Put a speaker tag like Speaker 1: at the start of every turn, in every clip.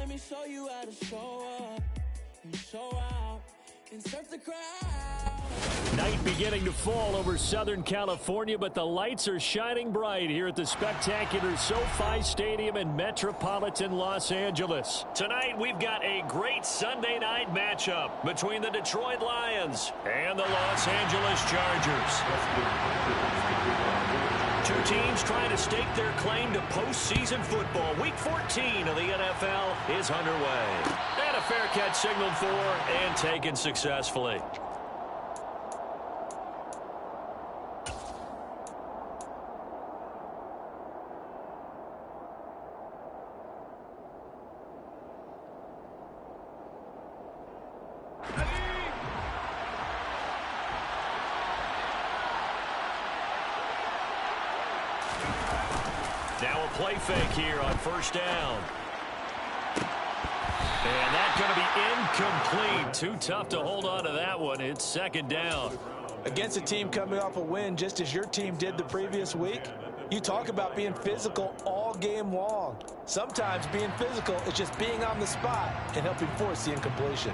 Speaker 1: let me show you how to show up and show out and surf the crowd.
Speaker 2: Night beginning to fall over Southern California, but the lights are shining bright here at the spectacular SoFi Stadium in metropolitan Los Angeles. Tonight, we've got a great Sunday night matchup between the Detroit Lions and the Los Angeles Chargers. Two teams trying to stake their claim to postseason football. Week 14 of the NFL is underway. And a fair catch signaled for and taken successfully. Now a play fake here on first down. And that's going to be incomplete. Too tough to hold on to that one. It's second down.
Speaker 3: Against a team coming off a win, just as your team did the previous week, you talk about being physical all game long. Sometimes being physical is just being on the spot and helping force the incompletion.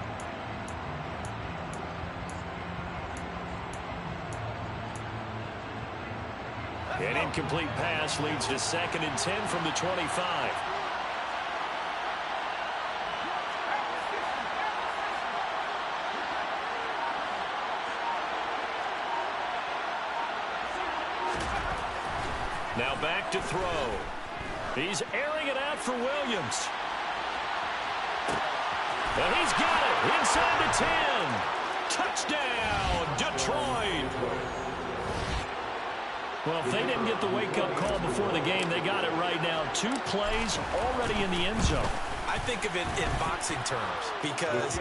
Speaker 2: An incomplete pass leads to 2nd and 10 from the 25. Now back to throw. He's airing it out for Williams. And he's got it inside the 10. Touchdown, Detroit. Well, if they didn't get the wake-up call before the game, they got it right now. 2 plays already in the end zone.
Speaker 3: I think of it in boxing terms because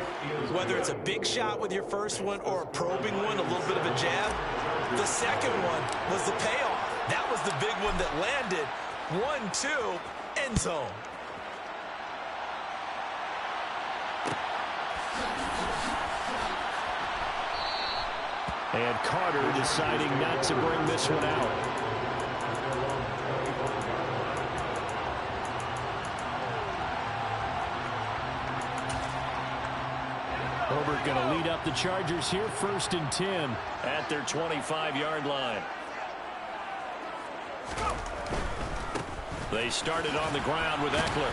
Speaker 3: whether it's a big shot with your first one or a probing one, a little bit of a jab, the second one was the payoff. That was the big one that landed. 1-2, end zone.
Speaker 2: And Carter deciding not to bring this one out. Herbert going to lead up the Chargers here, 1st and 10 at their 25-yard line. They started on the ground with Eckler.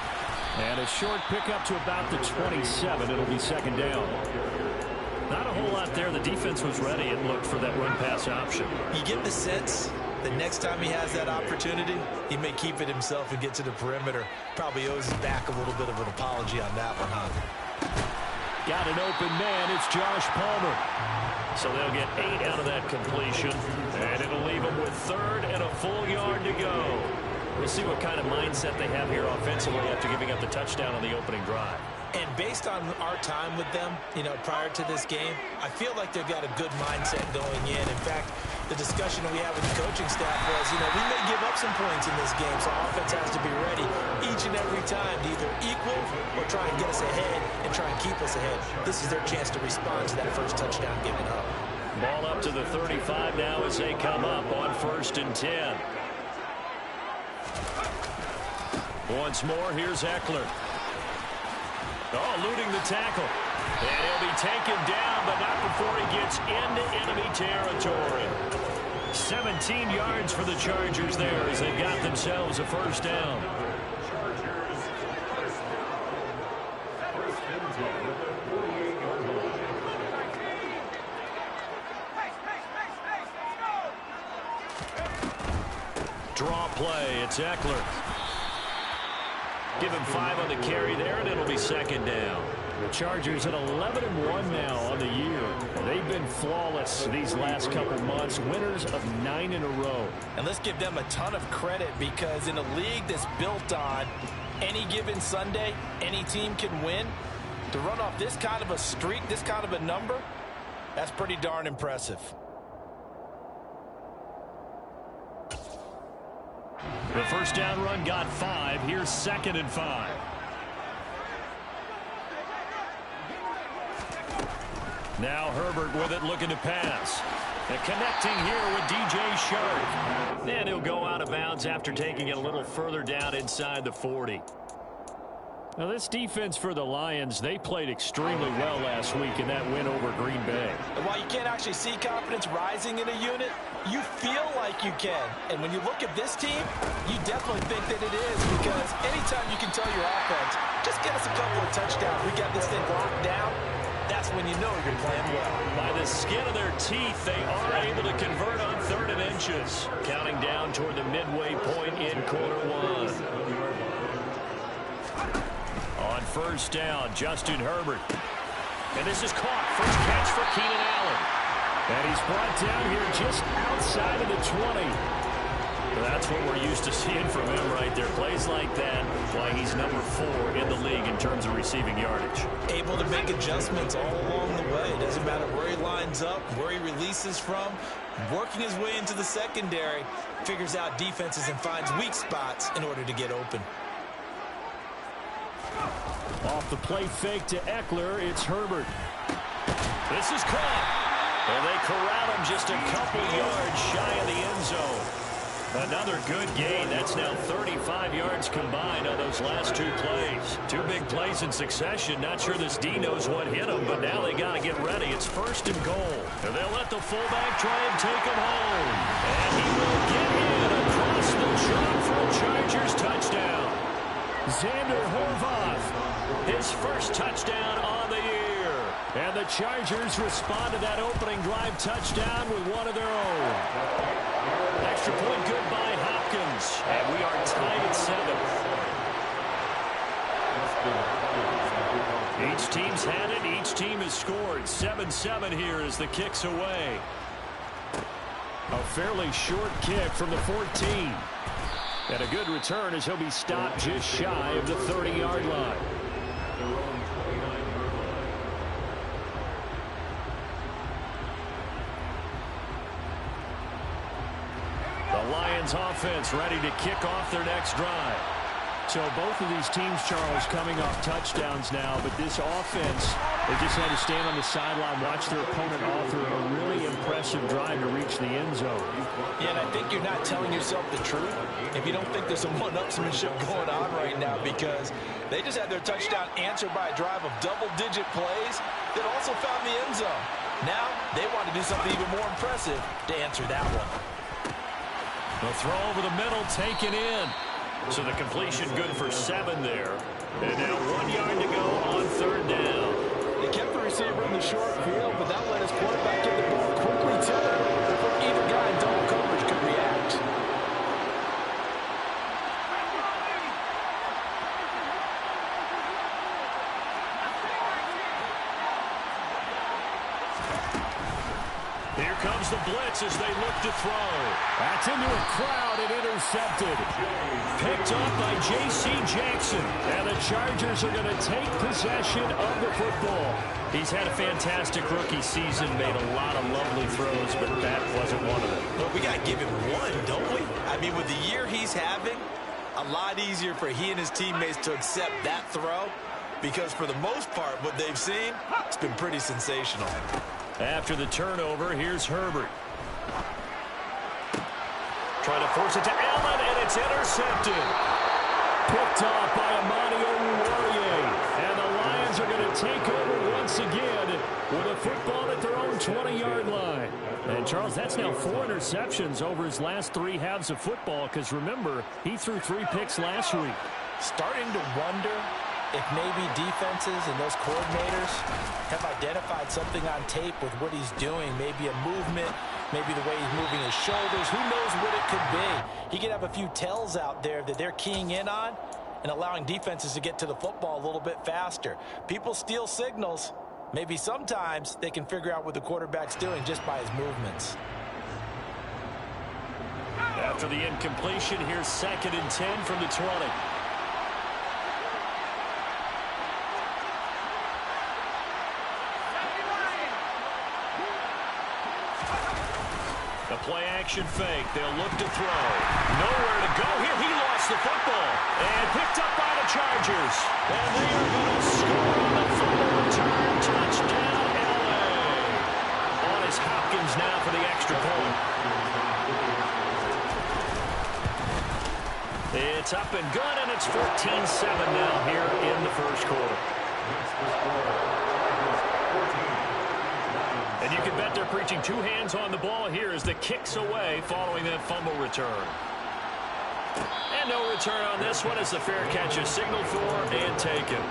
Speaker 2: And a short pickup to about the 27. It'll be 2nd down. Not a whole lot there. The defense was ready, it looked, for that run-pass option.
Speaker 3: You get the sense that next time he has that opportunity, he may keep it himself and get to the perimeter. Probably owes his back a little bit of an apology on that one, huh?
Speaker 2: Got an open man. It's Josh Palmer. So they'll get 8 out of that completion. And it'll leave them with 3rd and a full yard to go. We'll see what kind of mindset they have here offensively after giving up the touchdown on the opening drive.
Speaker 3: And based on our time with them, prior to this game, I feel like they've got a good mindset going in. In fact, the discussion we had with the coaching staff was, we may give up some points in this game, so offense has to be ready each and every time to either equal or try and get us ahead and try and keep us ahead. This is their chance to respond to that first touchdown given up.
Speaker 2: Ball up to the 35 now as they come up on 1st and 10. Once more, here's Eckler. Oh, eluding the tackle. And he'll be taken down, but not before he gets into enemy territory. 17 yards for the Chargers there as they got themselves a 1st down. Draw play, it's Eckler. Give him 5 on the carry there, and it'll be 2nd down. The Chargers at 11-1 now on the year. They've been flawless these last couple months, winners of 9 in a row.
Speaker 3: And let's give them a ton of credit because in a league that's built on any given Sunday, any team can win. To run off this kind of a streak, this kind of a number, that's pretty darn impressive.
Speaker 2: The 1st down run got 5. Here's 2nd and 5. Now Herbert with it, looking to pass. And connecting here with DJ Shark. And he'll go out of bounds after taking it a little further down inside the 40. Now, this defense for the Lions, they played extremely well last week in that win over Green Bay.
Speaker 3: And while you can't actually see confidence rising in a unit, you feel like you can. And when you look at this team, you definitely think that it is, because anytime you can tell your offense, just get us a couple of touchdowns, we got this thing locked down, that's when you know you're playing well.
Speaker 2: By the skin of their teeth, they are able to convert on 3rd and inches. Counting down toward the midway point in quarter one. On 1st down, Justin Herbert. And this is caught. First catch for Keenan Allen. And he's brought down here just outside of the 20. That's what we're used to seeing from him right there. Plays like that, why he's number 4 in the league in terms of receiving yardage.
Speaker 3: Able to make adjustments all along the way. It doesn't matter where he lines up, where he releases from. Working his way into the secondary, figures out defenses and finds weak spots in order to get open.
Speaker 2: Off the play fake to Eckler, it's Herbert. This is caught. And they corral him just a couple yards shy of the end zone. Another good gain. That's now 35 yards combined on those last 2 plays. 2 big plays in succession. Not sure this D knows what hit him, but now they got to get ready. It's 1st and goal. And they'll let the fullback try and take him home. And he will get in across the chalk for a Chargers touchdown. Xander Horvath, his first touchdown on the year. And the Chargers respond to that opening drive touchdown with one of their own. Extra point good by Hopkins. And we are tied at 7. Each team's had it. Each team has scored. 7-7 here as the kick's away. A fairly short kick from the 14. And a good return as he'll be stopped just shy of the 30-yard line. The Lions offense ready to kick off their next drive. So both of these teams, Charles, coming off touchdowns now, but this offense, they just had to stand on the sideline, watch their opponent author a really impressive drive to reach the end zone.
Speaker 3: Yeah, and I think you're not telling yourself the truth if you don't think there's some one-upsmanship going on right now, because they just had their touchdown answered by a drive of double-digit plays that also found the end zone. Now they want to do something even more impressive to answer that one.
Speaker 2: The throw over the middle taken in. So the completion good for 7 there. And now 1 yard to go on 3rd down.
Speaker 3: They kept the receiver in the short field, but that let his quarterback get the ball quickly to him before either guy in double coverage could react.
Speaker 2: Here comes the blitz as they look to throw. That's into a crowd and intercepted. Picked up by J.C. Jackson. And the Chargers are going to take possession of the football. He's had a fantastic rookie season, made a lot of lovely throws, but that wasn't one of them.
Speaker 3: Well, we got to give him one, don't we? I mean, with the year he's having, a lot easier for he and his teammates to accept that throw, because for the most part, what they've seen, it's been pretty sensational.
Speaker 2: After the turnover, here's Herbert. Trying to force it to Allen, and it's intercepted. Picked off by Amani Oruwariye. And the Lions are going to take over once again with a football at their own 20-yard line. And, Charles, that's now 4 interceptions over his last 3 halves of football, because, remember, he threw 3 picks last week.
Speaker 3: Starting to wonder if maybe defenses and those coordinators have identified something on tape with what he's doing, maybe a movement, maybe the way he's moving his shoulders. Who knows what it could be? He could have a few tells out there that they're keying in on and allowing defenses to get to the football a little bit faster. People steal signals. Maybe sometimes they can figure out what the quarterback's doing just by his movements.
Speaker 2: After the incompletion, here's 2nd and 10 from the 20. The play-action fake. They'll look to throw. Nowhere to go here. He lost the football. And picked up by the Chargers. And they are going to score on the fumble return. Touchdown, L.A. On is Hopkins now for the extra point. It's up and good, and it's 14-7 now here in the first quarter. And you can bet they're preaching two hands on the ball here as the kick's away following that fumble return. And no return on this one as the fair catch is signaled for and taken.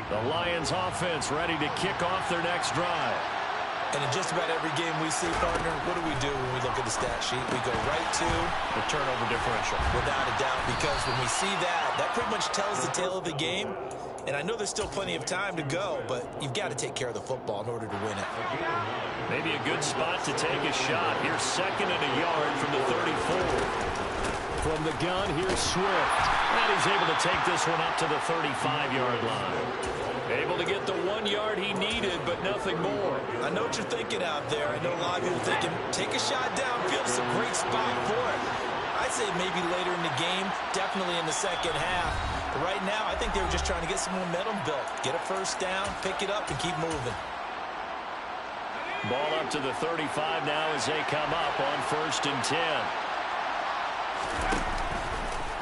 Speaker 2: The Lions offense ready to kick off their next drive.
Speaker 3: And in just about every game we see, partner, what do we do when we look at the stat sheet? We go right to
Speaker 2: the turnover differential.
Speaker 3: Without a doubt, because when we see that, that pretty much tells the tale of the game. And I know there's still plenty of time to go, but you've got to take care of the football in order to win it.
Speaker 2: Maybe a good spot to take a shot. Here's 2nd and a yard from the 34. From the gun, here's Swift. And he's able to take this one up to the 35-yard line. Able to get the 1 yard he needed, but nothing more.
Speaker 3: I know what you're thinking out there. I know a lot of you are thinking, take a shot downfield. It's a great spot for it. I'd say maybe later in the game, definitely in the second half. But right now, I think they were just trying to get some momentum built. Get a first down, pick it up, and keep moving.
Speaker 2: Ball up to the 35 now as they come up on 1st and 10.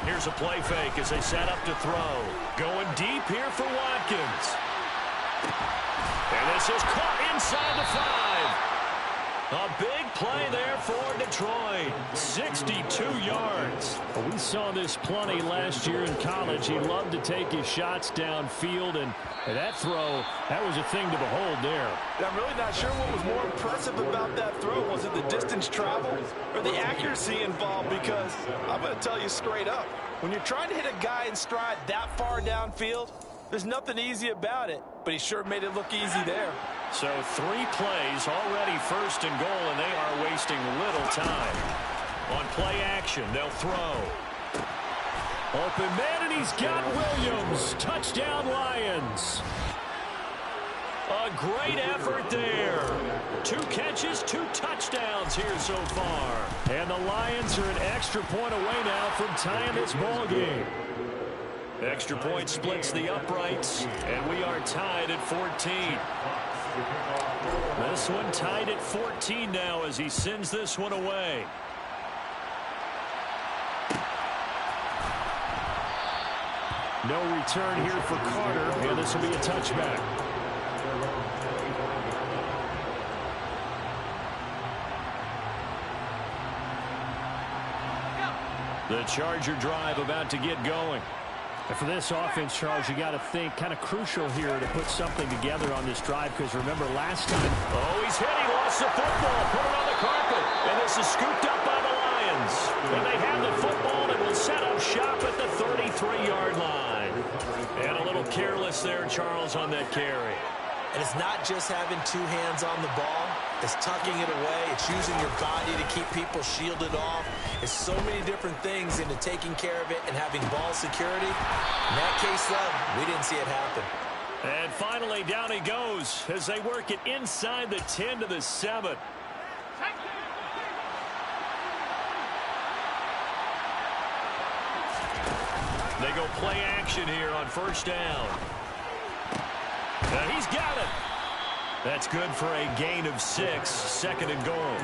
Speaker 2: Here's a play fake as they set up to throw. Going deep here for Watkins. And this is caught inside the 5. A big play there for Detroit. 62 yards. Well, we saw this plenty last year in college. He loved to take his shots downfield, and that throw, that was a thing to behold there.
Speaker 4: I'm really not sure what was more impressive about that throw. Was it the distance traveled or the accuracy involved? Because I'm going to tell you straight up, when you're trying to hit a guy in stride that far downfield, there's nothing easy about it, but he sure made it look easy there.
Speaker 2: So 3 plays, already 1st and goal, and they are wasting little time. On play action, they'll throw. Open man, and he's got Williams. Touchdown, Lions. A great effort there. 2 catches, 2 touchdowns here so far. And the Lions are an extra point away now from tying this ball game. Extra point splits the uprights, and we are tied at 14. This one tied at 14 now as he sends this one away. No return here for Carter, and this will be a touchback. The Charger drive about to get going. And for this offense, Charles, you got to think kind of crucial here to put something together on this drive, because remember last time. Oh, he's hit. He lost the football. Put it on the carpet. And this is scooped up by the Lions. And they have the football and will set up shop at the 33-yard line. And a little careless there, Charles, on that carry.
Speaker 3: And it's not just having 2 hands on the ball. It's tucking it away. It's using your body to keep people shielded off. It's so many different things into taking care of it and having ball security. In that case, though, we didn't see it happen.
Speaker 2: And finally, down he goes as they work it inside the 10 to the 7. They go play action here on 1st down. And he's got it. That's good for a gain of 6, 2nd and goal.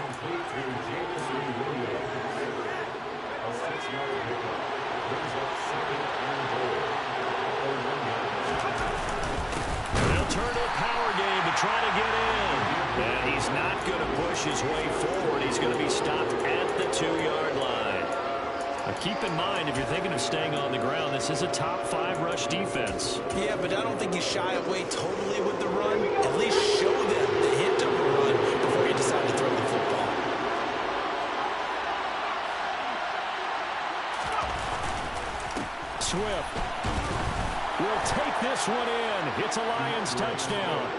Speaker 2: They'll turn to a power game to try to get in. And he's not going to push his way forward. He's going to be stopped at the 2-yard line. Now keep in mind, if you're thinking of staying on the ground, this is a top 5 rush defense.
Speaker 3: Yeah, but I don't think you shy away totally with the run. At least show them the hint of a run before you decide to throw the football.
Speaker 2: Swift will take this one in. It's a Lions touchdown.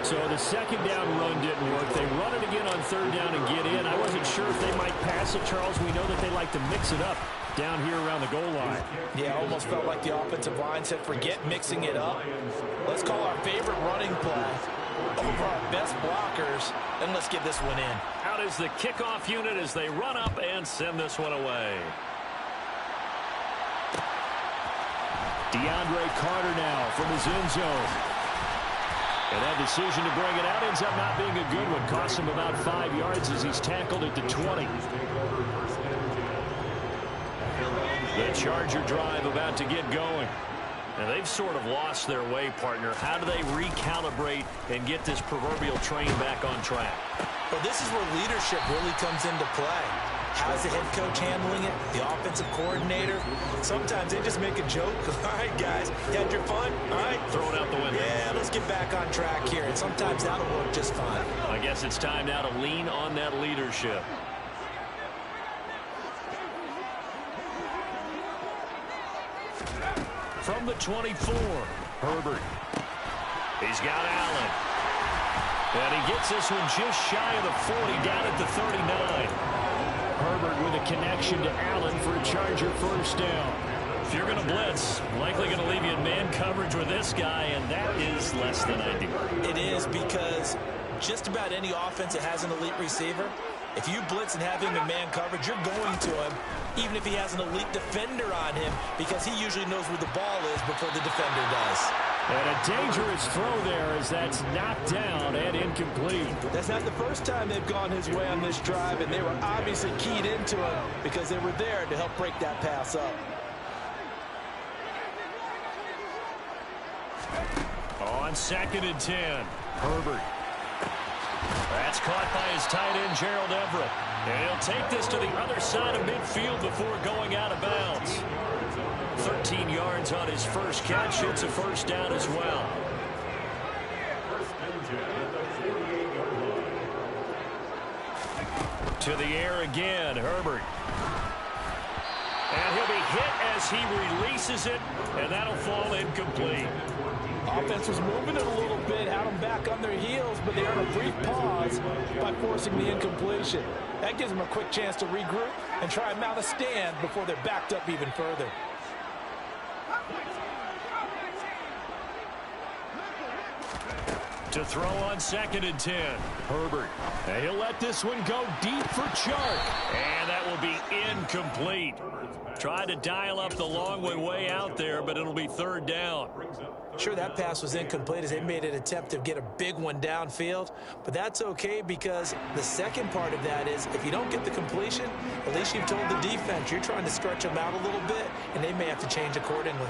Speaker 2: So the 2nd down run didn't work. They run it again on 3rd down and get in. I wasn't sure if they might pass it, Charles. We know that they like to mix it up down here around the goal line.
Speaker 3: Yeah, almost felt like the offensive line said, forget mixing it up. Let's call our favorite running play over our best blockers, and let's get this one in.
Speaker 2: Out is the kickoff unit as they run up and send this one away. DeAndre Carter now from his end zone. And that decision to bring it out ends up not being a good one. Costs him about 5 yards as he's tackled at the 20. The Charger drive about to get going. And they've sort of lost their way, partner. How do they recalibrate and get this proverbial train back on track?
Speaker 3: Well, this is where leadership really comes into play. How's the head coach handling it? The offensive coordinator? Sometimes they just make a joke. All right, guys, you had your fun? All right.
Speaker 2: Throw it out the window.
Speaker 3: Yeah, let's get back on track here. And sometimes that'll work just fine.
Speaker 2: I guess it's time now to lean on that leadership. From the 24, Herbert. He's got Allen. And he gets this one just shy of the 40, down at the 39. Herbert with a connection to Allen for a Charger first down. If you're going to blitz, likely going to leave you in man coverage with this guy, and that is less than ideal.
Speaker 3: It is, because just about any offense that has an elite receiver, if you blitz and have him in man coverage, you're going to him, even if he has an elite defender on him, because he usually knows where the ball is before the defender does.
Speaker 2: And a dangerous throw there as that's knocked down and incomplete.
Speaker 4: That's not the first time they've gone his way on this drive, and they were obviously keyed into him because they were there to help break that pass up.
Speaker 2: On 2nd and 10, Herbert. That's caught by his tight end, Gerald Everett. And he'll take this to the other side of midfield before going out of bounds. 13 yards on his first catch. It's a first down as well. To the air again, Herbert. And he'll be hit as he releases it, and that'll fall incomplete.
Speaker 4: Offense was moving it a little bit, had them back on their heels, but they earned a brief pause by forcing the incompletion. That gives them a quick chance to regroup and try and mount a stand before they're backed up even further.
Speaker 2: To throw on 2nd and 10, Herbert. And he'll let this one go deep for Chark. And that will be incomplete. Tried to dial up the long way out there, but it'll be 3rd down.
Speaker 3: Sure, that pass was incomplete as they made an attempt to get a big one downfield, but that's okay because the second part of that is if you don't get the completion, at least you've told the defense you're trying to stretch them out a little bit, and they may have to change accordingly.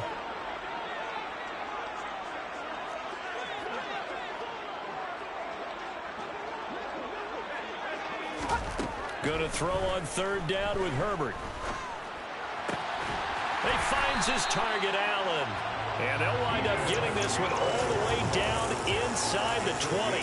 Speaker 2: Going to throw on 3rd down with Herbert. He finds his target, Allen. And they'll wind up getting this one all the way down inside the 20.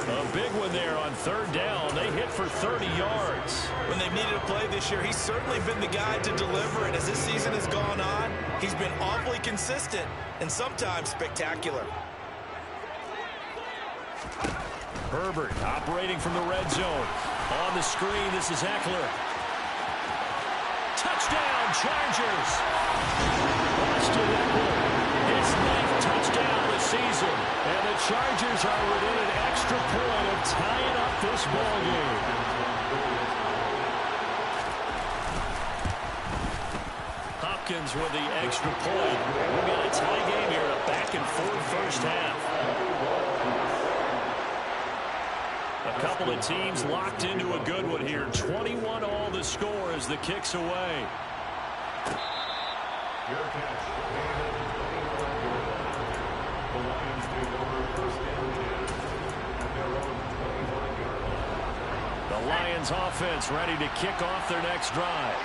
Speaker 2: A big one there on 3rd down. They hit for 30 yards.
Speaker 3: When they've needed a play this year, he's certainly been the guy to deliver it. As this season has gone on, he's been awfully consistent and sometimes spectacular.
Speaker 2: Herbert operating from the red zone. On the screen, this is Eckler. Touchdown, Chargers. Austin Eckler. His 9th touchdown of the season. And the Chargers are within an extra point of tying up this ballgame. Hopkins with the extra point. We've got a tie game here, a back-and-forth first half. A couple of teams locked into a good one here. 21 all the score as the kick's away. The Lions offense ready to kick off their next drive.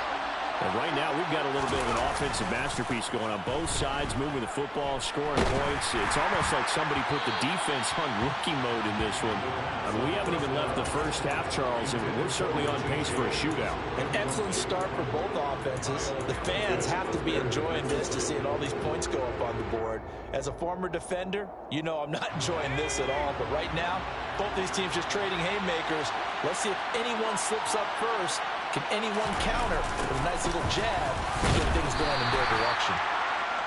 Speaker 2: And right now, we've got a little bit of an offensive masterpiece going on both sides, moving the football, scoring points. It's almost like somebody put the defense on rookie mode in this one. I mean, we haven't even left the first half, Charles, and we're certainly on pace for a shootout.
Speaker 4: An excellent start for both offenses. The fans have to be enjoying this to see all these points go up on the board. As a former defender, you know I'm not enjoying this at all. But right now, both these teams just trading haymakers. Let's see if anyone slips up first. Can anyone counter with a nice little jab to get things going in their direction?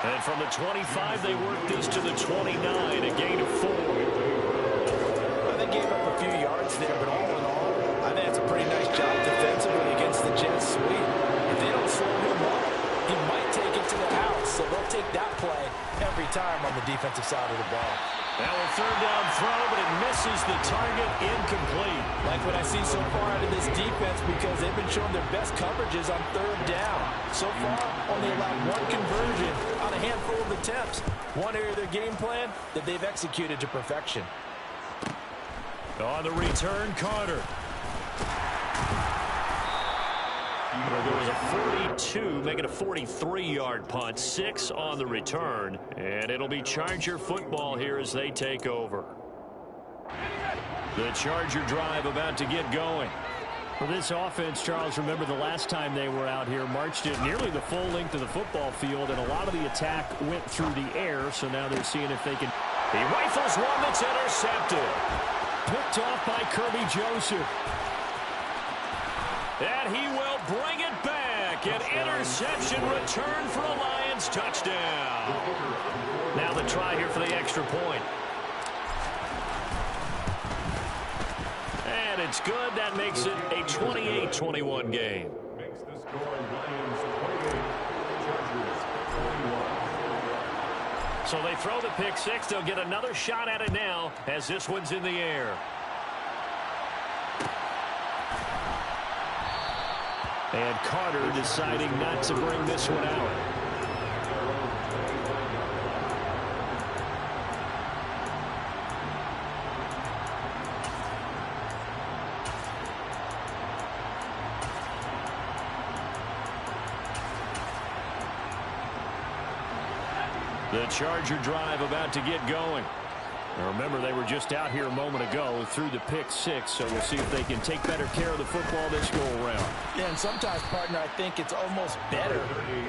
Speaker 2: And from the 25, they work this to the 29, a gain of 4.
Speaker 4: Well, they gave up a few yards there, but all in all, I think it's a pretty nice job defensively against the Jets sweep. If they don't slow him up, he might take it to the house. So they'll take that play every time on the defensive side of the ball.
Speaker 2: Now a third down throw, but it misses the target, incomplete.
Speaker 3: Like what I see so far out of this defense, because they've been showing their best coverages on third down. So far, only allowed one conversion on a handful of attempts. One area of their game plan that they've executed to perfection.
Speaker 2: On the return, Carter. There was a 42, making a 43-yard punt, 6 on the return, and it'll be Charger football here as they take over. The Charger drive about to get going. For this offense, Charles, remember the last time they were out here, marched it nearly the full length of the football field, and a lot of the attack went through the air, so now they're seeing if they can. He rifles one that's intercepted. Picked off by Kirby Joseph. And he will bring it back. An interception return for a Lions touchdown. Now the try here for the extra point. And it's good. That makes it a 28-21 game. So they throw the pick six. They'll get another shot at it now as this one's in the air. And Carter deciding not to bring this one out. The Charger drive about to get going. Now remember, they were just out here a moment ago through the pick six, so we'll see if they can take better care of the football this go-around.
Speaker 3: Yeah, and sometimes, partner, I think it's almost better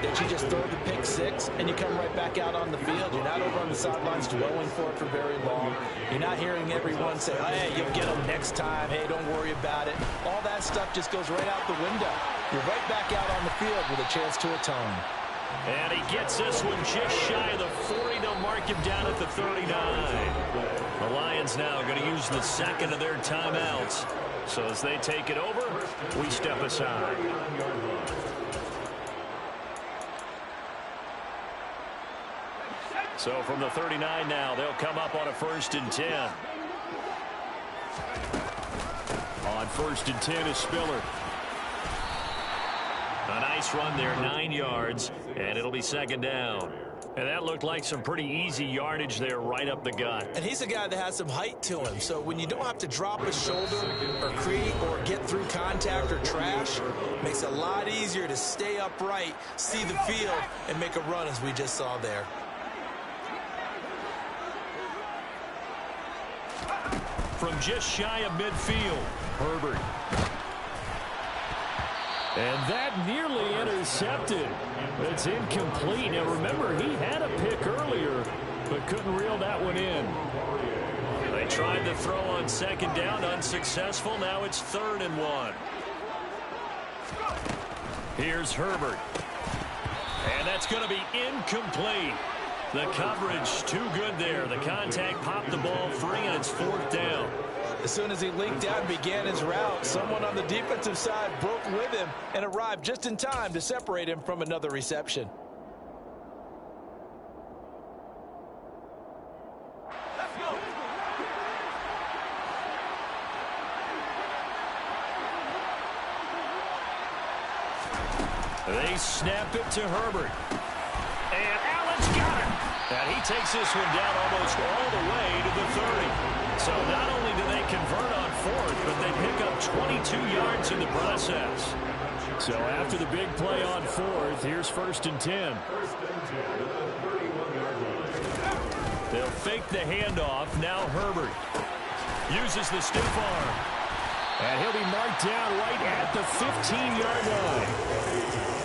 Speaker 3: that you just throw the pick six and you come right back out on the field. You're not over on the sidelines dwelling for it for very long. You're not hearing everyone say, hey, you'll get them next time. Hey, don't worry about it. All that stuff just goes right out the window. You're right back out on the field with a chance to atone.
Speaker 2: And he gets this one just shy of the 40. They'll mark him down at the 39. The Lions now going to use the second of their timeouts. So as they take it over, we step aside. So from the 39 now, they'll come up on a 1st and 10. On 1st and 10 is Spiller. A nice run there, 9 yards, and it'll be 2nd down. And that looked like some pretty easy yardage there right up the gut.
Speaker 3: And he's a guy that has some height to him, so when you don't have to drop a shoulder or create or get through contact or trash, it makes it a lot easier to stay upright, see the field, and make a run as we just saw there.
Speaker 2: From just shy of midfield, Herbert. And that nearly intercepted. It's incomplete. Now remember, he had a pick earlier, but couldn't reel that one in. They tried to throw on 2nd down, unsuccessful. Now it's 3rd and 1. Here's Herbert. And that's going to be incomplete. The coverage too good there. The contact popped the ball free, and it's 4th down.
Speaker 3: As soon as he leaked out and began his route, someone on the defensive side broke with him and arrived just in time to separate him from another reception.
Speaker 2: They snap it to Herbert. And Allen's got it. And he takes this one down almost all the way to the 30. So not only do they convert on 4th, but they pick up 22 yards in the process. So after the big play on 4th, here's 1st and 10. They'll fake the handoff. Now Herbert uses the stiff arm. And he'll be marked down right at the 15-yard line.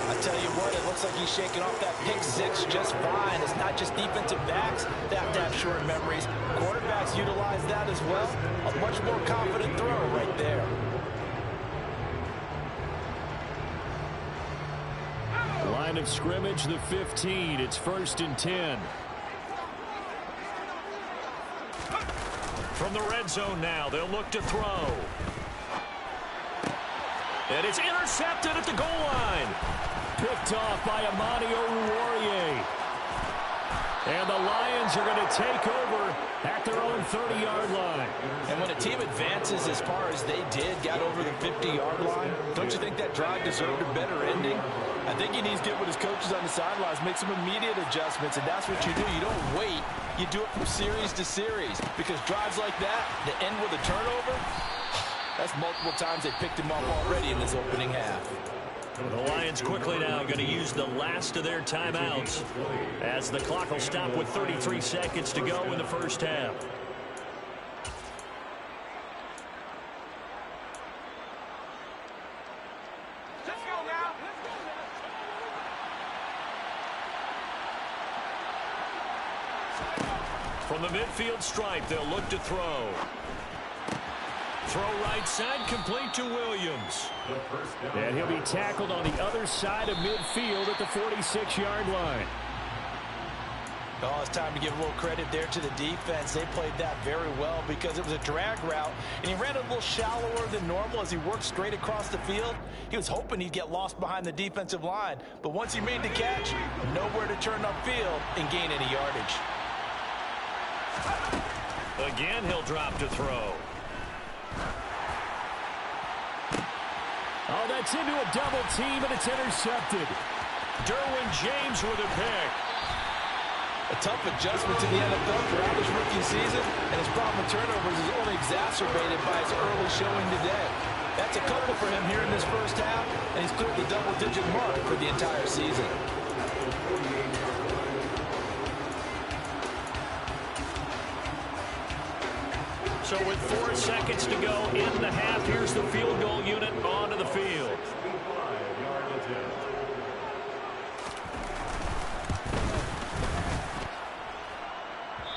Speaker 3: I tell you what, it looks like he's shaking off that pick six just fine. It's not just defensive backs that have to have short memories. Quarterbacks utilize that as well. A much more confident throw right there.
Speaker 2: Line of scrimmage, the 15. It's 1st and 10. From the red zone now, they'll look to throw. And it's intercepted at the goal line. Picked off by Amani Oruwariye. And the Lions are going to take over at their own 30-yard line.
Speaker 3: And when a team advances as far as they did, got over the 50-yard line, don't you think that drive deserved a better ending? I think he needs to get with his coaches on the sidelines, make some immediate adjustments, and that's what you do. You don't wait. You do it from series to series, because drives like that, that end with a turnover, that's multiple times they picked him off already in this opening half.
Speaker 2: The Lions quickly now going to use the last of their timeouts as the clock will stop with 33 seconds to go in the first half.
Speaker 1: Let's go now.
Speaker 2: From the midfield stripe, they'll look to throw. Throw right side, complete to Williams. And he'll be tackled on the other side of midfield at the 46-yard line.
Speaker 3: Oh, it's time to give a little credit there to the defense. They played that very well because it was a drag route, and he ran a little shallower than normal as he worked straight across the field. He was hoping he'd get lost behind the defensive line, but once he made the catch, nowhere to turn upfield and gain any yardage.
Speaker 2: Again, he'll drop to throw. Oh, that's into a double team, and it's intercepted. Derwin James with a pick.
Speaker 3: A tough adjustment to the NFL throughout his rookie season, and his problem with turnovers is only exacerbated by his early showing today. That's a couple for him here in this first half, and he's cleared the double-digit mark for the entire season.
Speaker 2: So with 4 seconds to go in the half, here's the field goal unit onto the field.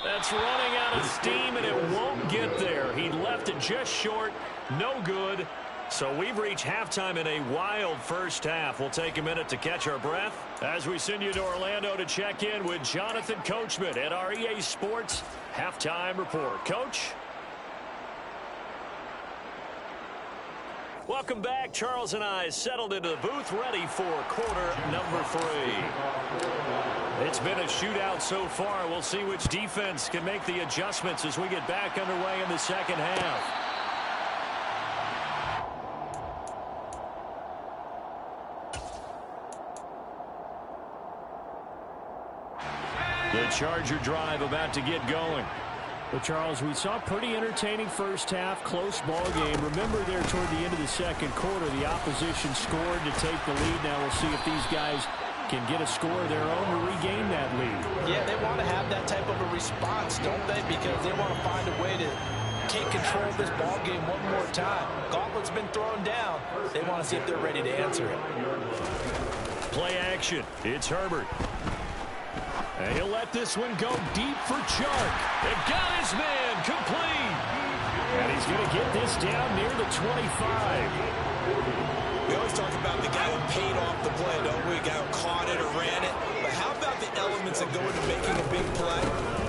Speaker 2: That's running out of steam, and it won't get there. He left it just short. No good. So we've reached halftime in a wild first half. We'll take a minute to catch our breath as we send you to Orlando to check in with Jonathan Coachman at our EA Sports Halftime Report. Coach? Welcome back. Charles and I settled into the booth, ready for quarter number 3. It's been a shootout so far. We'll see which defense can make the adjustments as we get back underway in the second half. The Charger drive about to get going. Well, Charles, we saw a pretty entertaining first half, close ball game. Remember there toward the end of the second quarter, the opposition scored to take the lead. Now we'll see if these guys can get a score of their own to regain that lead.
Speaker 3: Yeah, they want to have that type of a response, don't they? Because they want to find a way to take control of this ball game one more time. Gauntlet's been thrown down. They want to see if they're ready to answer it.
Speaker 2: Play action. It's Herbert. And he'll let this one go deep for Chark. It got his man complete. And he's going to get this down near the 25.
Speaker 5: We always talk about the guy who paid off the play, don't we? The guy who caught it or ran it. But how about the elements that go into making a big play?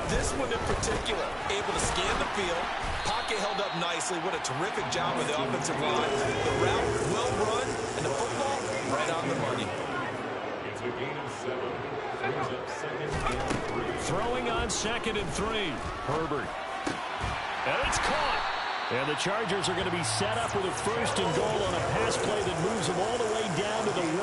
Speaker 5: This one in particular, able to scan the field. Pocket held up nicely. What a terrific job with the offensive line. The route well run, and the football right on the money.
Speaker 6: It's a gain of 7.
Speaker 2: Throwing on 2nd and 3. Herbert. And it's caught. And the Chargers are going to be set up with a 1st and goal on a pass play that moves them all the way down to the 1.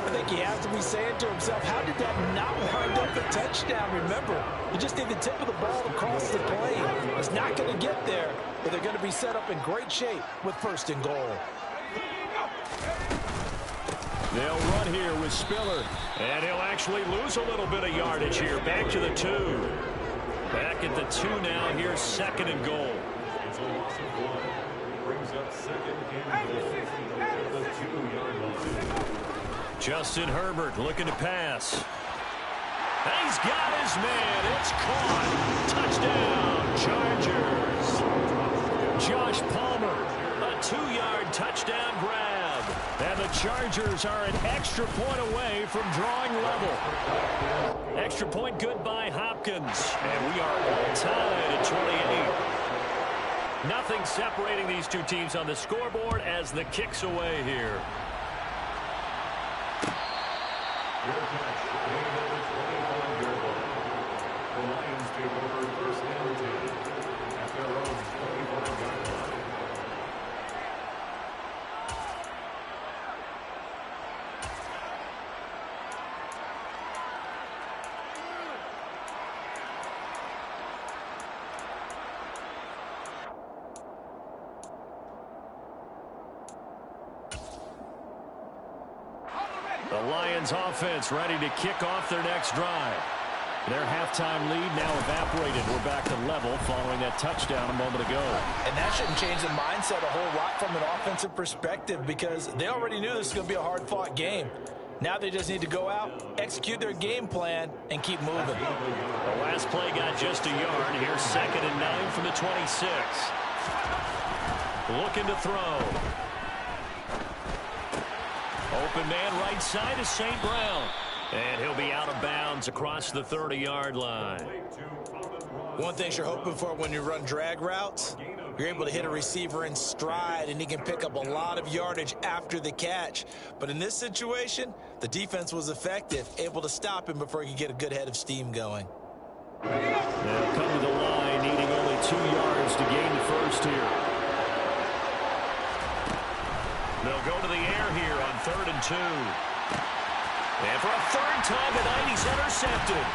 Speaker 3: I think he has to be saying to himself, how did that not wind up a touchdown? Remember, you just need the tip of the ball to cross the plane. It's not going to get there, but they're going to be set up in great shape with 1st and goal.
Speaker 2: They'll run here with Spiller, and he'll actually lose a little bit of yardage here. Back to the 2. Back at the 2 now. Here's 2nd and goal.
Speaker 6: It's a loss of 1. Brings up 2nd and goal at the 2-yard line.
Speaker 2: Justin Herbert looking to pass. And he's got his man. It's caught. Touchdown, Chargers. Josh Palmer, a 2-yard touchdown grab. And the Chargers are an extra point away from drawing level. Extra point good by Hopkins. And we are all tied at 28. Nothing separating these two teams on the scoreboard as the kick's away here.
Speaker 6: Your catch, number 25-yard line. The Lions take over first and 10 at their own 25-yard line.
Speaker 2: The Lions offense ready to kick off their next drive. Their halftime lead now evaporated. We're back to level following that touchdown a moment ago.
Speaker 3: And that shouldn't change the mindset a whole lot from an offensive perspective because they already knew this was going to be a hard-fought game. Now they just need to go out, execute their game plan, and keep moving.
Speaker 2: The last play got just a yard. Here's 2nd and 9 from the 26. Looking to throw. Open man right side is St. Brown. And he'll be out of bounds across the 30-yard line.
Speaker 3: One thing you're hoping for when you run drag routes, you're able to hit a receiver in stride, and he can pick up a lot of yardage after the catch. But in this situation, the defense was effective, able to stop him before he could get a good head of steam going.
Speaker 2: They'll come to the line, needing only 2 yards to gain the first here. They'll go to the air here on 3rd and 2. And for a 3rd time tonight, he's intercepted.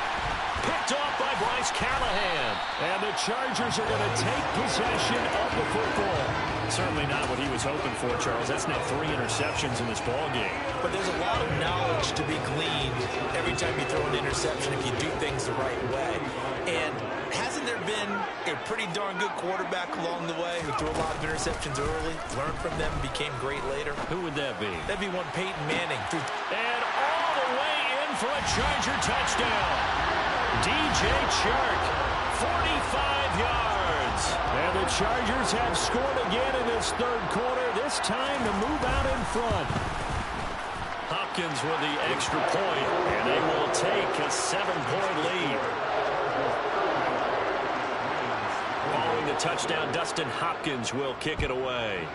Speaker 2: Picked off by Bryce Callahan. And the Chargers are going to take possession of the football. Certainly not what he was hoping for, Charles. That's now 3 interceptions in this ballgame.
Speaker 3: But there's a lot of knowledge to be gleaned every time you throw an interception if you do things the right way. And hasn't there been a pretty darn good quarterback along the way who threw a lot of interceptions early, learned from them, and became great later?
Speaker 2: Who would that be?
Speaker 3: That'd be one Peyton Manning.
Speaker 2: And all the way in for a Charger touchdown. DJ Chark, 45 yards. And the Chargers have scored again in this 3rd quarter, this time to move out in front. Hopkins with the extra point, and they will take a 7-point lead. Following the touchdown, Dustin Hopkins will kick it away.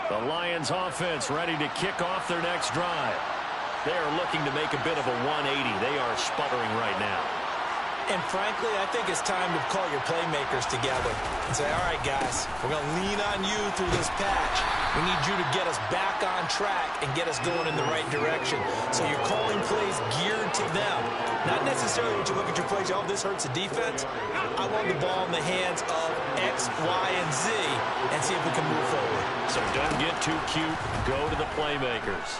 Speaker 2: The Lions offense ready to kick off their next drive. They are looking to make a bit of a 180. They are sputtering right now.
Speaker 3: And frankly, I think it's time to call your playmakers together and say, all right, guys, we're going to lean on you through this patch. We need you to get us back on track and get us going in the right direction. So you're calling plays geared to them. Not necessarily when you look at your plays, oh, this hurts the defense. I want the ball in the hands of X, Y, and Z and see if we can move forward.
Speaker 2: So don't get too cute. Go to the playmakers.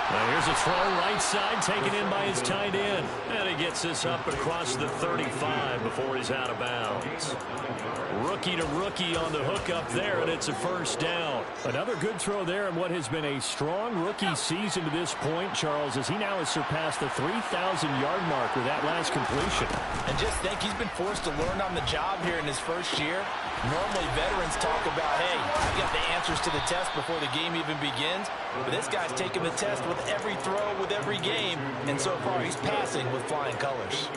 Speaker 2: Now here's a throw right side taken in by his tight end. And he gets this up across the 35 before he's out of bounds. Rookie to rookie on the hook up there, and it's a 1st down. Another good throw there in what has been a strong rookie season to this point, Charles, as he now has surpassed the 3,000-yard mark with that last completion.
Speaker 3: And just think, he's been forced to learn on the job here in his first year. Normally, veterans talk about, hey, I've got the answers to the test before the game even begins. But this guy's taking the test with every throw, with every game. And so far, he's passing with flying colors.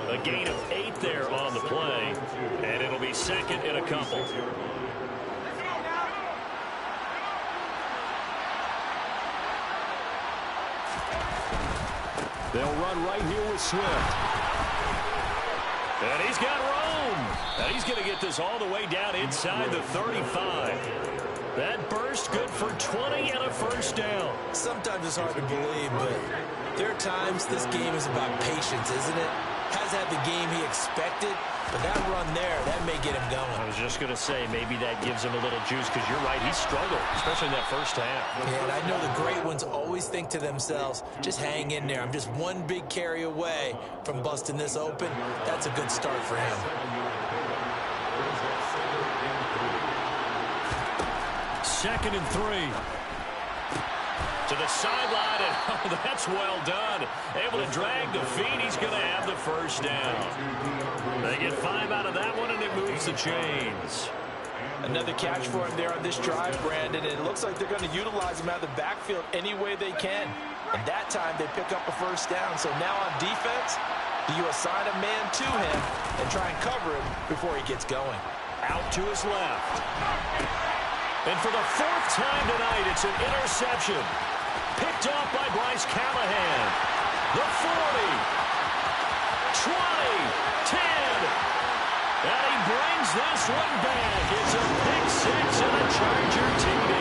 Speaker 2: A gain of 8 there on the play. And it'll be 2nd and a couple. They'll run right here with Swift. And he's got room. And he's going to get this all the way down inside the 35. That burst good for 20 and a 1st down.
Speaker 3: Sometimes it's hard to believe, but there are times this game is about patience, isn't it? Has had the game he expected, but that run there, that may get him going.
Speaker 2: I was just going to say, maybe that gives him a little juice, because you're right, he struggled, especially in that 1st half.
Speaker 3: Yeah, and I know the great ones always think to themselves, just hang in there. I'm just one big carry away from busting this open. That's a good start for him.
Speaker 2: 2nd and 3. To the sideline, and oh, that's well done. Able to drag the feet. He's going to have the 1st down. They get 5 out of that one, and it moves the chains.
Speaker 3: Another catch for him there on this drive, Brandon, and it looks like they're going to utilize him out of the backfield any way they can. And that time they pick up a first down. So now on defense, do you assign a man to him and try and cover him before he gets going?
Speaker 2: Out to his left. And for the fourth time tonight, it's an interception. Picked off by Bryce Callahan. The 40, 20, 10. And he brings this one back. It's a pick six and a Charger TD.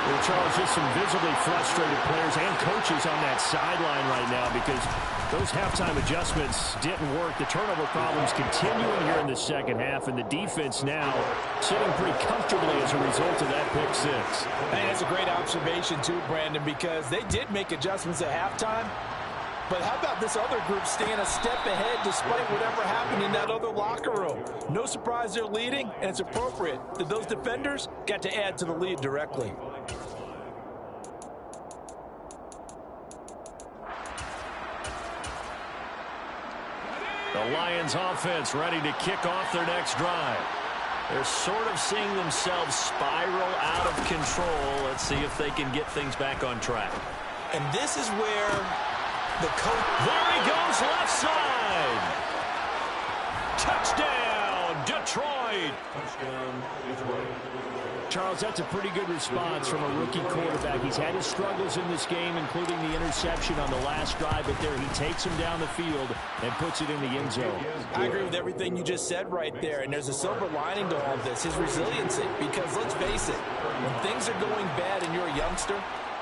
Speaker 2: Well, Charles, just some visibly frustrated players and coaches on that sideline right now because those halftime adjustments didn't work. The turnover problems continuing here in the second half, and the defense now sitting pretty comfortably as a result of that pick six.
Speaker 3: Hey, that's a great observation too, Brandon, because they did make adjustments at halftime. But how about this other group staying a step ahead despite whatever happened in that other locker room? No surprise they're leading, and it's appropriate that those defenders got to add to the lead directly.
Speaker 2: The Lions offense ready to kick off their next drive. They're sort of seeing themselves spiral out of control. Let's see if they can get things back on track.
Speaker 3: And this is where the coach...
Speaker 2: There he goes, left side. Touchdown, Detroit.
Speaker 6: Touchdown, Detroit.
Speaker 2: Charles, that's a pretty good response from a rookie quarterback. He's had his struggles in this game, including the interception on the last drive, but there he takes him down the field and puts it in the end zone.
Speaker 3: I agree with everything you just said right there, and there's a silver lining to all of this, his resiliency, because let's face it, when things are going bad and you're a youngster,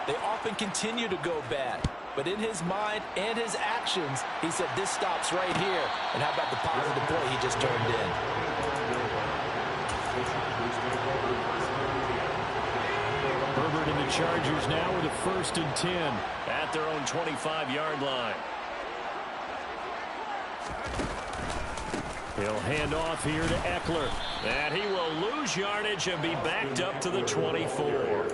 Speaker 3: they often continue to go bad. But in his mind and his actions, he said, this stops right here. And how about the positive play he just turned in?
Speaker 2: Herbert and the Chargers now with a 1st and 10 at their own 25-yard line. He'll hand off here to Eckler. And he will lose yardage and be backed up to the 24.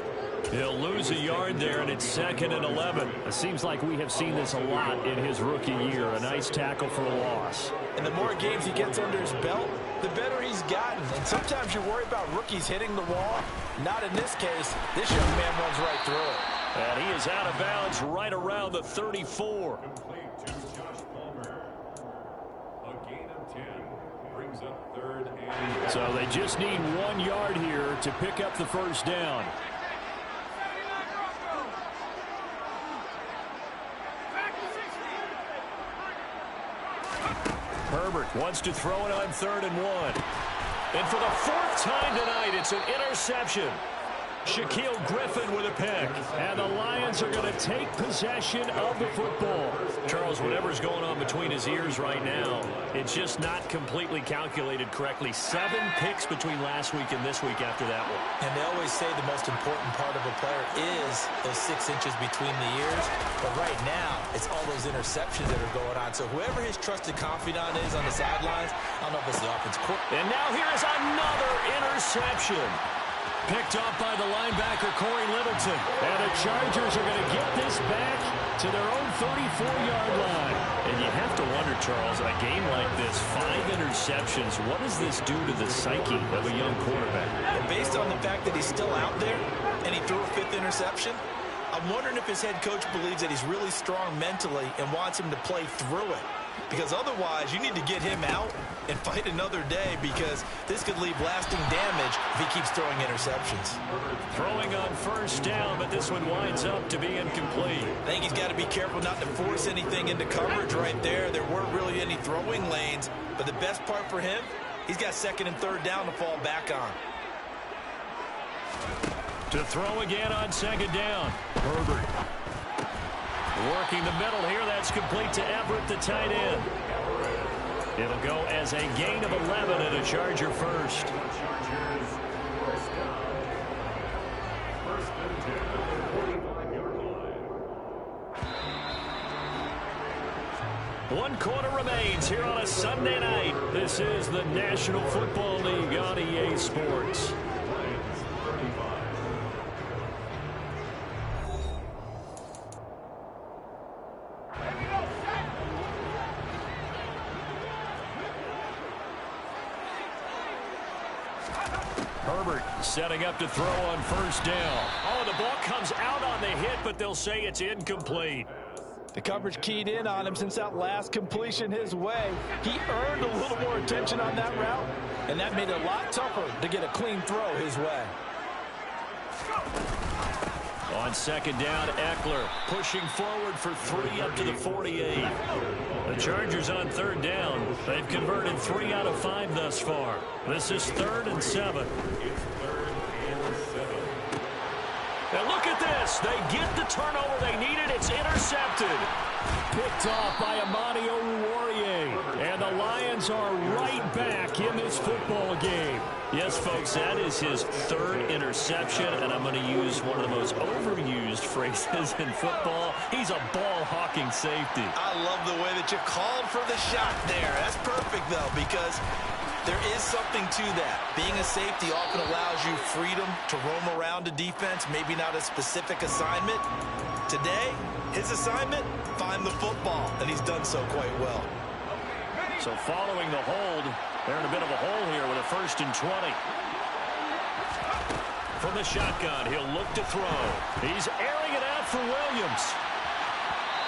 Speaker 2: He'll lose a yard there, and it's 2nd and 11. It seems like we have seen this a lot in his rookie year. A nice tackle for a loss.
Speaker 3: And the more games he gets under his belt, the better he's gotten. And sometimes you worry about rookies hitting the wall. Not in this case. This young man runs right through it.
Speaker 2: And he is out of bounds right around the 34.
Speaker 6: Complete to Josh Palmer. A gain of 10 brings up 3rd and...
Speaker 2: So they just need 1 yard here to pick up the first down. Herbert wants to throw it on 3rd and 1. And for the 4th time tonight, it's an interception. Shaquille Griffin with a pick. And the Lions are going to take possession of the football. Charles, whatever's going on between his ears right now, it's just not completely calculated correctly. 7 picks between last week and this week after that one.
Speaker 3: And they always say the most important part of a player is those 6 inches between the ears. But right now, it's all those interceptions that are going on. So whoever his trusted confidant is on the sidelines, I don't know if it's the offense coordinator.
Speaker 2: And now here is another interception. Picked off by the linebacker, Corey Littleton. And the Chargers are going to get this back to their own 34-yard line. And you have to wonder, Charles, in a game like this, 5 interceptions, what does this do to the psyche of a young quarterback?
Speaker 3: And based on the fact that he's still out there and he threw a 5th interception, I'm wondering if his head coach believes that he's really strong mentally and wants him to play through it. Because otherwise, you need to get him out and fight another day, because this could leave lasting damage if he keeps throwing interceptions.
Speaker 2: Throwing on 1st down, but this one winds up to be incomplete.
Speaker 3: I think he's got to be careful not to force anything into coverage right there. There weren't really any throwing lanes, but the best part for him, he's got 2nd and 3rd down to fall back on.
Speaker 2: To throw again on 2nd down. Herbert working the middle here. That's complete to Everett, the tight end. It'll go as a gain of 11 and a Charger first.
Speaker 6: Chargers first down. 1st and 10 at the 45-yard line.
Speaker 2: 1 quarter remains here on a Sunday night. This is the National Football League on EA Sports.
Speaker 6: Lions 35.
Speaker 2: Setting up to throw on first down. Oh, the ball comes out on the hit, but they'll say it's incomplete.
Speaker 4: The coverage keyed in on him since that last completion his way. He earned a little more attention on that route, and that made it a lot tougher to get a clean throw his way.
Speaker 2: On second down, Eckler pushing forward for 3 up to the 48. The Chargers on third down. They've converted 3 out of 5 thus far. This is 3rd and 7. Now look at this. They get the turnover they needed. It's intercepted. Picked off by Amani Oruwariye. And the Lions are right back in this football game. Yes, folks, that is his 3rd interception, and I'm going to use one of the most overused phrases in football. He's a ball-hawking safety.
Speaker 3: I love the way that you called for the shot there. That's perfect, though, because there is something to that. Being a safety often allows you freedom to roam around a defense, maybe not a specific assignment. Today, his assignment, find the football, and he's done so quite well.
Speaker 2: So following the hold, they're in a bit of a hole here with a 1st and 20. From the shotgun, he'll look to throw. He's airing it out for Williams.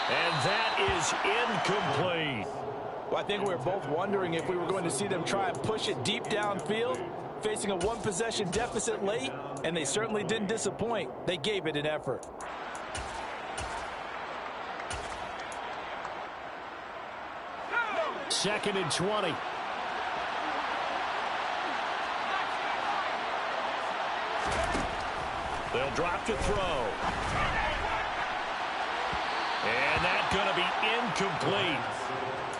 Speaker 2: And that is incomplete.
Speaker 4: Well, I think we were both wondering if we were going to see them try and push it deep downfield, facing a 1-possession deficit late, and they certainly didn't disappoint. They gave it an effort.
Speaker 2: Second and 20. They'll drop to throw. And that's going to be incomplete.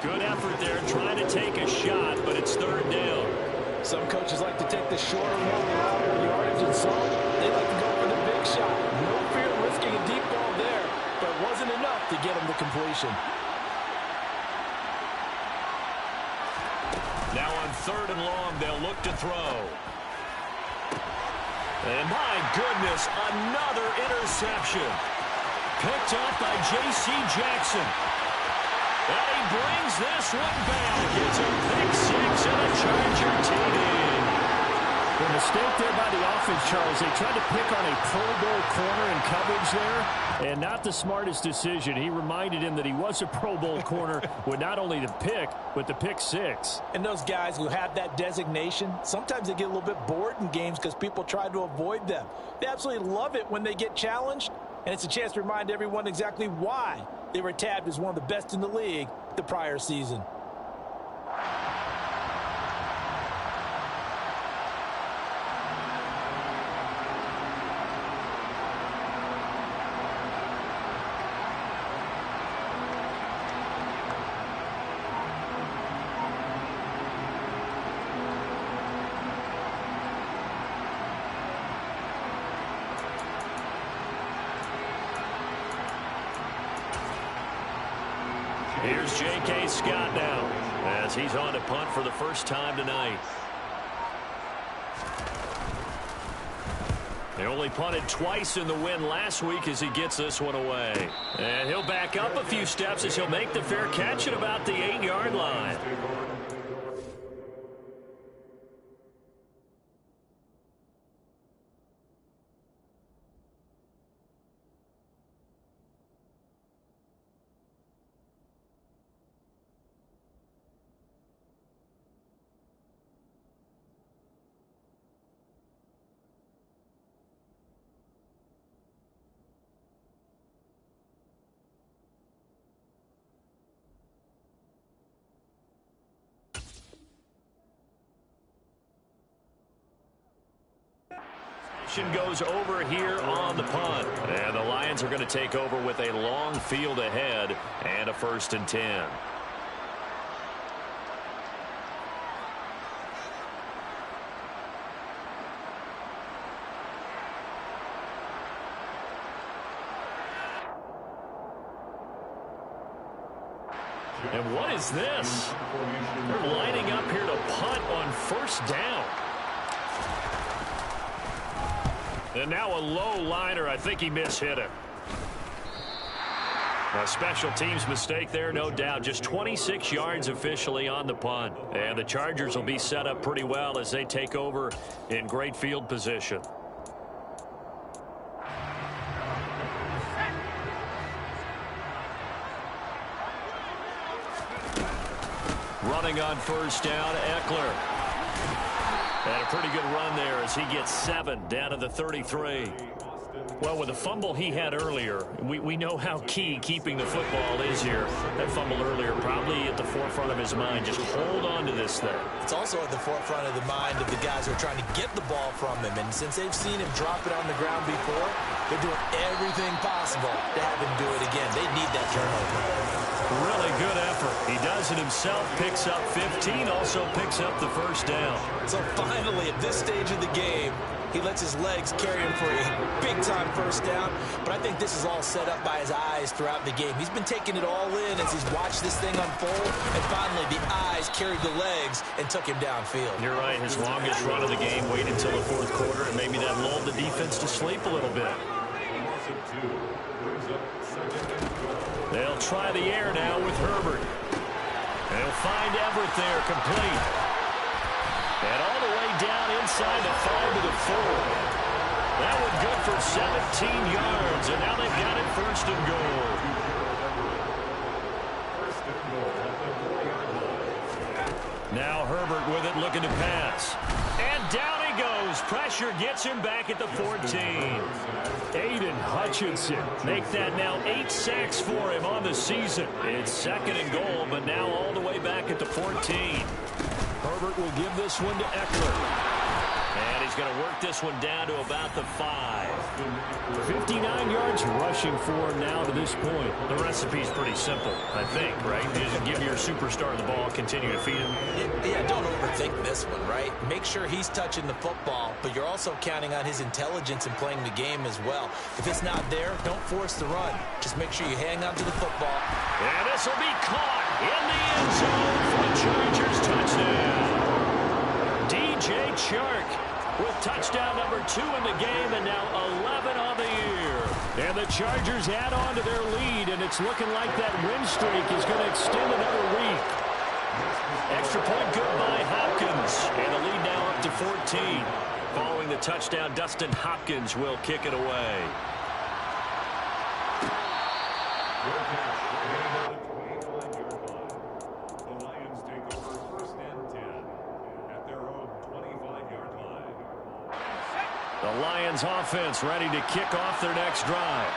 Speaker 2: Good effort there trying to take a shot, but it's 3rd down.
Speaker 4: Some coaches like to take the shorter, more reliable yardage and some, they like to go for the big shot. No fear of risking a deep ball there, but it wasn't enough to get him the completion.
Speaker 2: Now on 3rd and long, they'll look to throw. And my goodness, another interception. Picked up by J.C. Jackson. And he brings this one back. It's a pick 6 and a Charger TD.
Speaker 7: The mistake there by the offense, Charles. They tried to pick on a Pro Bowl corner in coverage there, and not the smartest decision. He reminded him that he was a Pro Bowl corner with not only the pick, but the pick 6.
Speaker 4: And those guys who have that designation, sometimes they get a little bit bored in games because people try to avoid them. They absolutely love it when they get challenged, and it's a chance to remind everyone exactly why they were tabbed as one of the best in the league the prior season.
Speaker 2: Here's J.K. Scott now as he's on to punt for the first time tonight. They only punted twice in the win last week as he gets this one away. And he'll back up a few steps as he'll make the fair catch at about the 8-yard line. Goes over here on the punt. And the Lions are going to take over with a long field ahead and a 1st and 10. And what is this? They're lining up here to punt on 1st down. And now a low liner. I think he mishit it. A special teams mistake there, no doubt. Just 26 yards officially on the punt. And the Chargers will be set up pretty well as they take over in great field position. Running on first down, Eckler. And a pretty good run there as he gets 7 down to the 33. Well, with the fumble he had earlier, we know how key keeping the football is here. That fumble earlier probably at the forefront of his mind. Just hold on to this thing.
Speaker 3: It's also at the forefront of the mind of the guys who are trying to get the ball from him. And since they've seen him drop it on the ground before, they're doing everything possible to have him do it again. They need that turnover.
Speaker 2: Really good effort. He does it himself, picks up 15, also picks up the first down.
Speaker 3: So finally, at this stage of the game, he lets his legs carry him for a big-time first down. But I think this is all set up by his eyes throughout the game. He's been taking it all in as he's watched this thing unfold. And finally, the eyes carried the legs and took him downfield.
Speaker 2: You're right. His longest run of the game waited until the fourth quarter, and maybe that lulled the defense to sleep a little bit. They'll try the air now with Herbert. They'll find Everett there, complete. And all the way down inside the 5 to the 4. That one good for 17 yards, and now they've got it first and goal. Now Herbert with it, looking to pass. And down he goes. Pressure gets him back at the 14.
Speaker 7: Aiden Hutchinson.
Speaker 2: Make that now 8 sacks for him on the season. It's second and goal, but now all the way back at the 14.
Speaker 7: Herbert will give this one to Eckler.
Speaker 2: And he's going to work this one down to about the 5.
Speaker 7: 59 yards rushing for him now to this point.
Speaker 2: The recipe's pretty simple, I think, right? You just give your superstar the ball, continue to feed him.
Speaker 3: Yeah, don't overthink this one, right? Make sure he's touching the football, but you're also counting on his intelligence in playing the game as well. If it's not there, don't force the run. Just make sure you hang on to the football.
Speaker 2: And this will be caught in the end zone for the Chargers touchdown. DJ Chark with touchdown number 2 in the game, and now 11 on the year. And the Chargers add on to their lead, and it's looking like that win streak is going to extend another week. Extra point good by Hopkins, and the lead now up to 14. Following the touchdown, Dustin Hopkins will kick it away.
Speaker 6: The Lions take over first and 10 at their own 25-yard line.
Speaker 2: The Lions offense ready to kick off their next drive.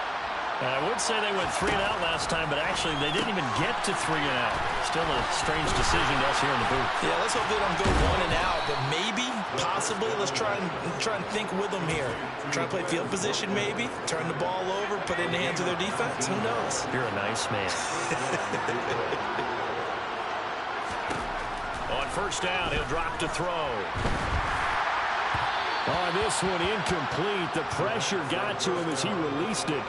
Speaker 2: And I would say they went 3 and out last time, but actually they didn't even get to 3 and out. Still a strange decision to us here in the booth.
Speaker 3: Yeah, let's hope they don't go 1 and out, but maybe, possibly, let's try and think with them here. Try to play field position maybe, turn the ball over, put it in the hands of their defense. Who knows?
Speaker 2: You're a nice man. On first down, he'll drop to throw.
Speaker 7: On this one, incomplete. The pressure got to him as he released it.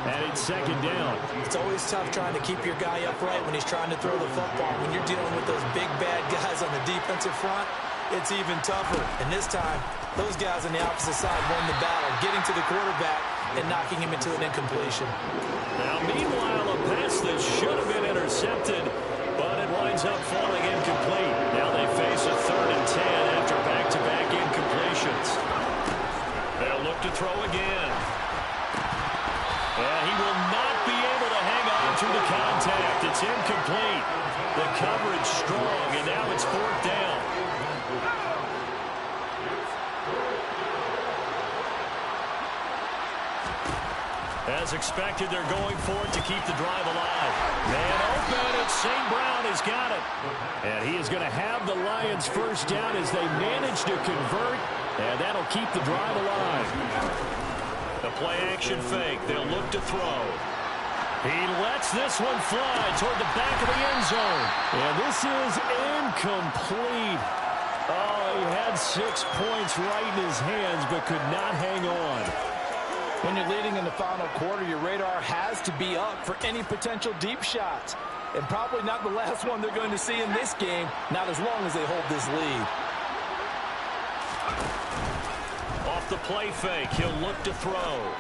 Speaker 7: And it's second down.
Speaker 3: It's always tough trying to keep your guy upright when he's trying to throw the football. When you're dealing with those big, bad guys on the defensive front, it's even tougher. And this time, those guys on the opposite side won the battle, getting to the quarterback and knocking him into an incompletion.
Speaker 2: Now, meanwhile, a pass that should have been intercepted, but it winds up falling incomplete. Now they face a 3rd and 10 after back-to-back incompletions. They'll look to throw again. And he will not be able to hang on through the contact. It's incomplete. The coverage strong, and now it's 4th down. As expected, they're going for it to keep the drive alive. Man open, and St. Brown has got it.
Speaker 7: And he is going to have the Lions first down as they manage to convert, and that'll keep the drive alive.
Speaker 2: The play-action fake. They'll look to throw. He lets this one fly toward the back of the end zone.
Speaker 7: And this is incomplete. Oh, he had 6 points right in his hands, but could not hang on.
Speaker 4: When you're leading in the final quarter, your radar has to be up for any potential deep shots. And probably not the last one they're going to see in this game, not as long as they hold this lead.
Speaker 2: Off the play fake, he'll look to throw.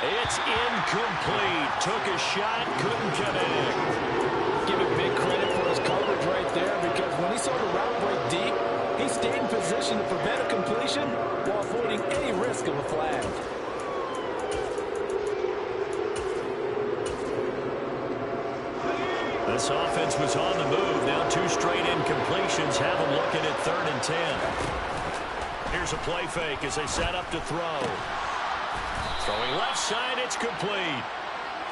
Speaker 2: It's incomplete. Took a shot, couldn't connect.
Speaker 3: Give him big credit for his coverage right there, because when he saw the route break deep, he stayed in position to prevent a completion while avoiding any risk of a flag.
Speaker 2: This offense was on the move. Now 2 straight incompletions have them looking at 3rd and 10. Here's a play fake as they set up to throw. Throwing left side, it's complete.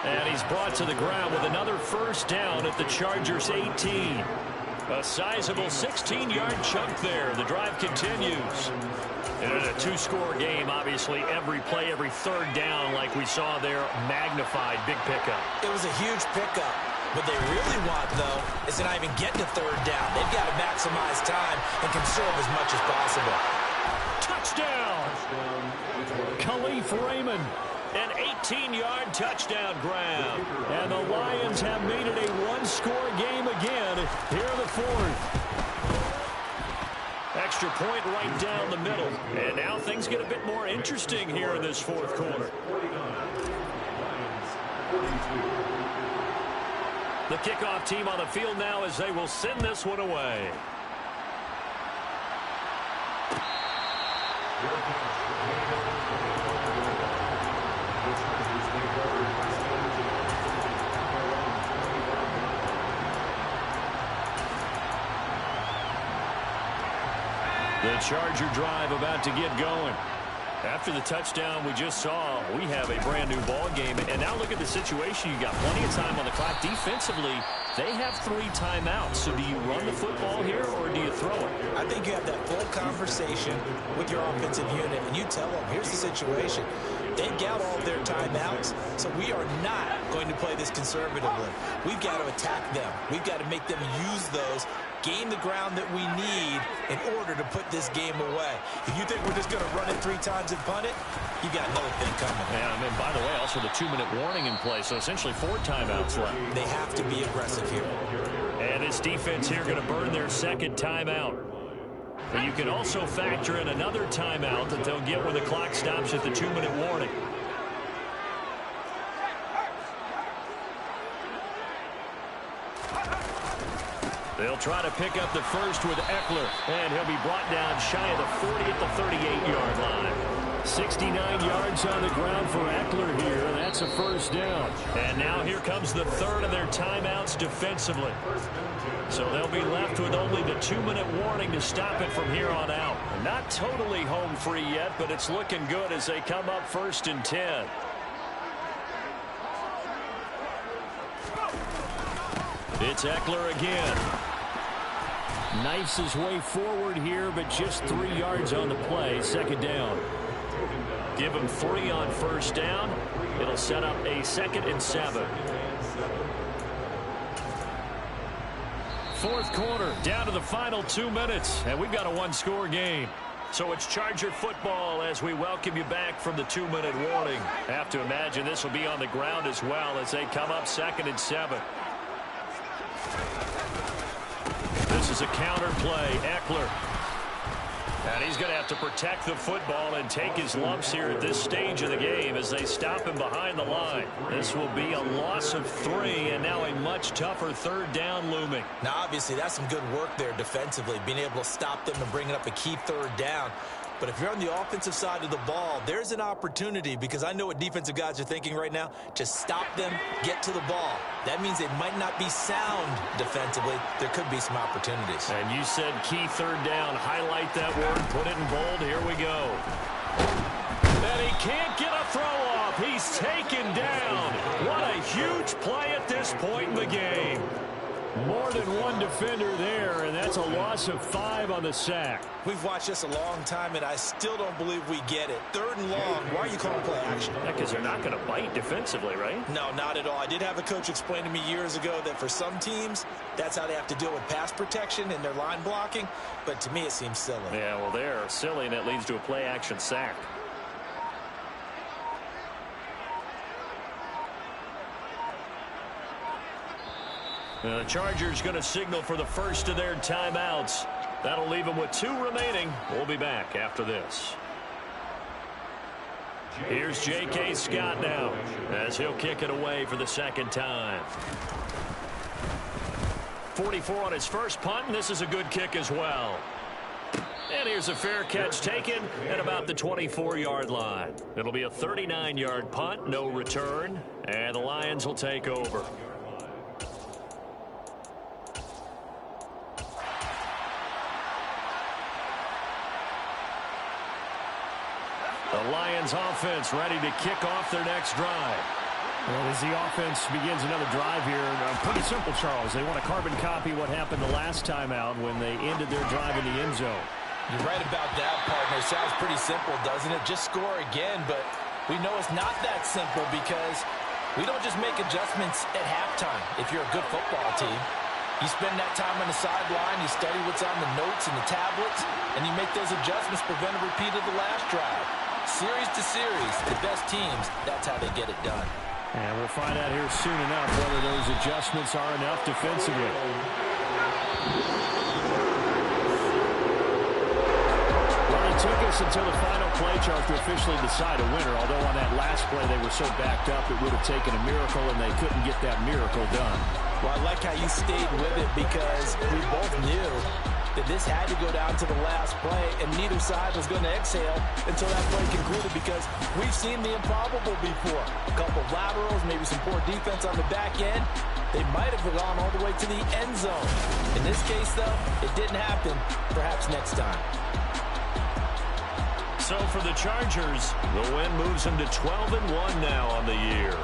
Speaker 2: And he's brought to the ground with another first down at the Chargers' 18. A sizable 16-yard chunk there. The drive continues. And in a 2-score game, obviously every play, every 3rd down, like we saw there, magnified. Big pickup.
Speaker 3: It was a huge pickup. What they really want, though, is to not even get to 3rd down. They've got to maximize time and conserve as much as possible.
Speaker 2: Touchdown! Khalif Raymond. An 18-yard touchdown grab. And the Lions have made it a 1-score game again here in the 4th. Extra point right down the middle. And now things get a bit more interesting here in this 4th quarter. The kickoff team on the field now as they will send this one away. The Charger drive about to get going. After the touchdown we just saw, we have a brand new ball game. And now look at the situation. You got plenty of time on the clock. Defensively, they have 3 timeouts. So do you run the football here or do you throw it?
Speaker 3: I think you have that full conversation with your offensive unit, and you tell them, here's the situation. They've got all of their timeouts, so we are not going to play this conservatively. We've got to attack them. We've got to make them use those, gain the ground that we need in order to put this game away. If you think we're just going to run it 3 times and punt it, you got another thing coming.
Speaker 2: Yeah, and then, by the way, also the 2-minute warning in play, so essentially 4 timeouts left.
Speaker 3: They have to be aggressive here.
Speaker 2: And this defense here going to burn their 2nd timeout. But you can also factor in another timeout that they'll get when the clock stops at the 2-minute warning. They'll try to pick up the first with Eckler, and he'll be brought down shy of the 40 at the 38-yard line. 69 yards on the ground for Eckler here, and that's a first down. And now here comes the 3rd of their timeouts defensively. So they'll be left with only the 2-minute warning to stop it from here on out. Not totally home free yet, but it's looking good as they come up 1st and 10. It's Eckler again. Knifes his way forward here, but just 3 yards on the play. 2nd down. Give him 3 on 1st down. It'll set up a 2nd and 7. 4th quarter, down to the final 2 minutes, and we've got a 1-score game. So it's Charger football as we welcome you back from the 2-minute warning. Have to imagine this will be on the ground as well as they come up 2nd and 7. This is a counter play. Eckler. And he's going to have to protect the football and take his lumps here at this stage of the game as they stop him behind the line. This will be a loss of 3 and now a much tougher 3rd down looming.
Speaker 3: Now, obviously, that's some good work there defensively, being able to stop them and bringing up a key 3rd down. But if you're on the offensive side of the ball, there's an opportunity, because I know what defensive guys are thinking right now. Just stop them, get to the ball. That means they might not be sound defensively. There could be some opportunities.
Speaker 2: And you said key 3rd down. Highlight that word, put it in bold. Here we go. And he can't get a throw off. He's taken down. What a huge play at this point in the game. More than one defender there, and that's a loss of 5 on the sack.
Speaker 3: We've watched this a long time, and I still don't believe we get it. 3rd and long. Why are you calling play action?
Speaker 2: Yeah, because they're not going to bite defensively, right?
Speaker 3: No, not at all. I did have a coach explain to me years ago that for some teams, that's how they have to deal with pass protection and their line blocking. But to me, it seems silly.
Speaker 2: Yeah, well, they're silly, and it leads to a play action sack. The Chargers going to signal for the first of their timeouts. That'll leave them with 2 remaining. We'll be back after this. Here's J.K. Scott now as he'll kick it away for the second time. 44 on his first punt, and this is a good kick as well. And here's a fair catch taken at about the 24-yard line. It'll be a 39-yard punt, no return, and the Lions will take over. The Lions offense ready to kick off their next drive.
Speaker 7: Well, as the offense begins another drive here, pretty simple, Charles. They want to carbon copy what happened the last time out when they ended their drive in the end zone.
Speaker 3: You're right about that, partner. Sounds pretty simple, doesn't it? Just score again, but we know it's not that simple because we don't just make adjustments at halftime if you're a good football team. You spend that time on the sideline, you study what's on the notes and the tablets, and you make those adjustments, prevent a repeat of the last drive. Series to series, the best teams, that's how they get it done.
Speaker 7: And we'll find out here soon enough whether those adjustments are enough defensively. Well, it took us until the final play, Charles, to officially decide a winner, although on that last play they were so backed up it would have taken a miracle, and they couldn't get that miracle done.
Speaker 3: Well, I like how you stayed with it because we both knew that this had to go down to the last play, and neither side was going to exhale until that play concluded because we've seen the improbable before. A couple of laterals, maybe some poor defense on the back end. They might have gone all the way to the end zone. In this case, though, it didn't happen. Perhaps next time.
Speaker 2: So for the Chargers, the win moves them to 12-1 now on the year.